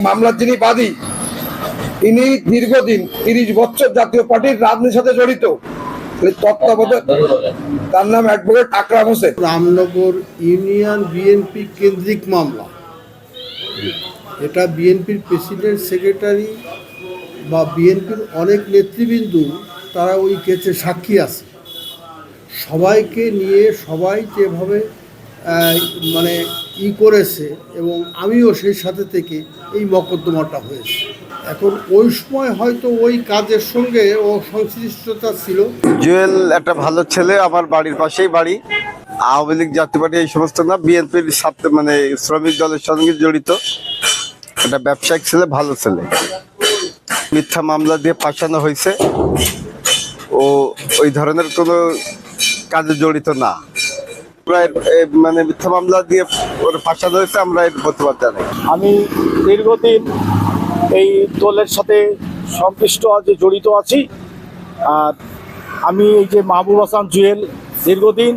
মামলার যিনি বাদী ইনি দীর্ঘদিন 30 বছর জাতীয় পার্টির রাজনীতির সাথে জড়িত। তত্ত্বাবধায়ক তার নাম অ্যাডভোকেট আকরাম হোসেন। রামনগর ইউনিয়ন বিএনপি কেন্দ্রিক মামলা। এটা বিএনপির প্রেসিডেন্ট, সেক্রেটারি বা বিএনপির অনেক নেতৃবৃন্দ তারা ওই কেসে সাক্ষী আছে। সবাইকে নিয়ে সবাই যেভাবে মানে করেছে এবং আমিও সেই সাথে থেকে এই মকদ্দমাটা হয়েছে। এখন ওই সময় হয়তো ওই কাজের সঙ্গে ও সংশ্লিষ্টতা ছিল। জুয়েল একটা ভালো ছেলে, আমার বাড়ির পাশেই বাড়ি। আওয়ামী লীগ, জাতীয় পার্টি এই সমস্ত না, বিএনপির সাথে মানে শ্রমিক দলের সঙ্গে জড়িত একটা ব্যবসায়িক ছেলে, ভালো ছেলে। মিথ্যা মামলা দিয়ে ফাঁসানো হয়েছে। ও ওই ধরনের কোনো কাজে জড়িত না। মানে মিথ্যা মামলা দিয়ে ওর ফাঁসানো হয়েছে, আমরা এর প্রতিবাদ জানাই। আমি দীর্ঘদিন এই দলের সাথে সংশ্লিষ্ট জড়িত আছি। আর আমি এই যে মাহবুব হাসান জুয়েল দীর্ঘদিন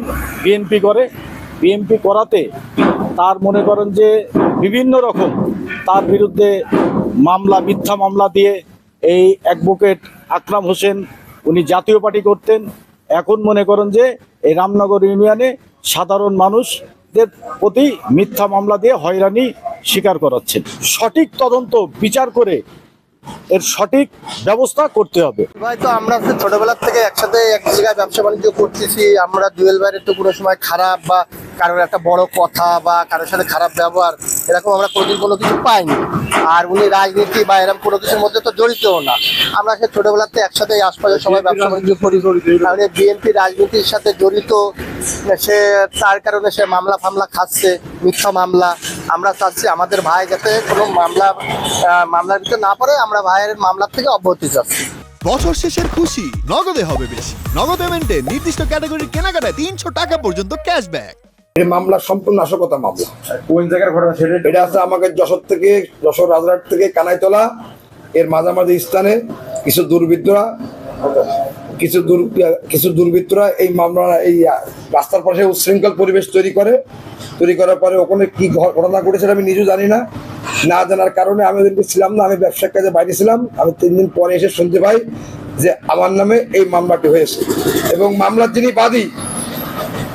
বিএনপি করাতে তার মনে করেন যে বিভিন্ন রকম তার বিরুদ্ধে মিথ্যা মামলা দিয়ে এই অ্যাডভোকেট আকরাম হোসেন উনি জাতীয় পার্টি করতেন। এখন মনে করেন যে এই রামনগর ইউনিয়নে সাধারণ মানুষদের প্রতি মিথ্যা মামলা দিয়ে হয়রানি স্বীকার করাচ্ছেন। সঠিক তদন্ত বিচার করে এর সঠিক ব্যবস্থা করতে হবে। ভাই, তো আমরা ছোটবেলার থেকে একসাথে এক জায়গায় ব্যবসা বাণিজ্য করতেছি। আমরা জুয়েল ভাইয়ের তো কোনো সময় খারাপ বা কারোর একটা বড় কথা বা কারোর সাথে খারাপ ব্যবহার এরকম আমরা কোনোদিন কোনো কিছু পাইনি। আর উনি রাজনীতি বা এরকম কোনো কিছুর মধ্যে তো জড়িতও না। আমরা সে ছোটবেলাতে একসাথে আশপাশের সবাই ব্যবসা বাণিজ্য করি। তাহলে বিএনপি রাজনীতির সাথে জড়িত, সে তার কারণে সে মামলা খাচ্ছে, মিথ্যা মামলা। আমরা চাচ্ছি আমাদের ভাই যাতে কোনো মামলার ভিতরে না পড়ে। আমরা ভাইয়ের মামলার থেকে অব্যাহতি চাচ্ছি। বছর শেষের খুশি নগদে হবে বেশি। নগদ পেমেন্টে নির্দিষ্ট ক্যাটাগরির কেনাকাটায় 300 টাকা পর্যন্ত ক্যাশব্যাক। এই মামলা সম্পূর্ণ নাশকতা মামলা। কোন জায়গার ঘটনা সেটা? এটা আছে আমাকে যশোর রাজরহাট থেকে কানাইতলা এর মাঝামাঝি স্থানে কিছু দুর্বৃত্তরা এই মামলা এই রাস্তার পাশে উচ্ছৃঙ্খল পরিবেশ তৈরি করার পরে ওখানে কি ঘটনা ঘটেছে আমি নিজেও জানি না। না জানার কারণে আমি ওদিনকে ছিলাম না, আমি ব্যবসার কাজে বাইরে ছিলাম। আমি 3 দিন পরে এসে শুনতে পাই যে আমার নামে এই মামলাটি হয়েছে। এবং মামলার যিনি বাদী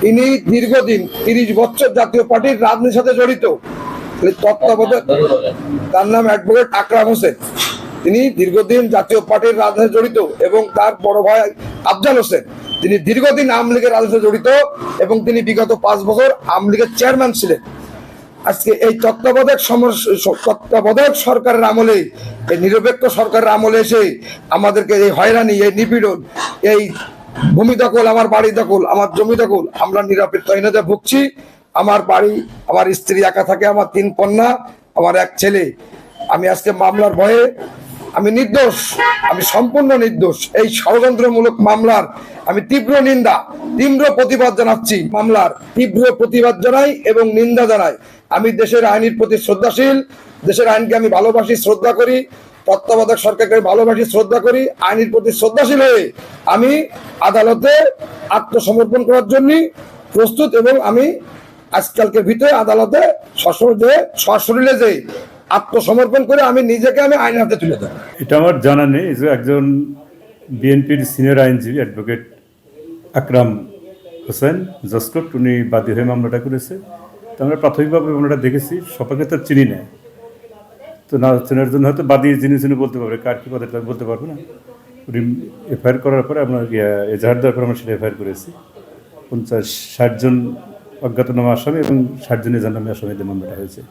ইনি দীর্ঘদিন 30 বছর জাতীয় পার্টির রাজনীতির সাথে জড়িত। তত্ত্বাবধায়ক তার নাম অ্যাডভোকেট আকরাম হোসেন। তিনি দীর্ঘদিন জাতীয় পার্টির রাজনীতিতে জড়িত এবং তার বড় ভাই আফজাল হোসেন তিনি দীর্ঘদিন আওয়ামী লীগের রাজনীতিতে জড়িত এবং তিনি বিগত 5 বছর আওয়ামী লীগের চেয়ারম্যান ছিলেন। আজকে এই তত্ত্বাবধায়ক সরকারের আমলে, এই নিরপেক্ষ সরকারের আমলে এসে আমাদেরকে এই হয়রানি, এই নিপীড়ন, এই ভূমি দখল, আমার বাড়ি দখল, আমার জমি দখল, আমরা নিরাপত্তাহীনতা ভুগছি। আমার বাড়ি, আমার স্ত্রী একা থাকে, আমার 3 কন্যা, আমার 1 ছেলে। আমি আজকে মামলার ভয়ে আমি নির্দোষ, আমি সম্পূর্ণ নির্দোষ। এই ষড়যন্ত্রমূলক মামলার আমি তীব্র প্রতিবাদ জানাচ্ছি। মামলার তীব্র প্রতিবাদ জানাই এবং নিন্দা জানাই। আমি দেশের আইনের প্রতি শ্রদ্ধাশীল, দেশের আইনকে আমি ভালোবাসি, শ্রদ্ধা করি। তত্ত্বাবধায়ক সরকারকে ভালোবাসি, শ্রদ্ধা করি। আইনের প্রতি শ্রদ্ধাশীল হয়ে আমি আদালতে আত্মসমর্পণ করার জন্য প্রস্তুত এবং আমি আজকালকের ভিতরে আদালতে সশরীরে যে আত্মসমর্পণ করে আমি নিজেকে আইনের হাতে তুলে দেব। এটা আমার জানা নেই যে একজন বিএনপির সিনিয়র আইনজীবী অ্যাডভোকেট আকরাম হোসেন জসকোট উনি বাদী হয়ে মামলাটা করেছে। তো আমরা প্রাথমিকভাবে মামলাটা দেখেছি, সবাইকে তো চিনি না, তো না চেনার জন্য হয়তো বাদী যিনি বলতে পারবে, কার কী পদে বলতে পারবে না। উনি এফআইআর করার পরে আমরা এজাহার দেওয়ার পরে আমরা সেটা এফআইআর করেছি। 50-60 জন অজ্ঞাতনামা আসামি এবং 60 জন এজাহারনামী আসামিদের মামলাটা হয়েছে।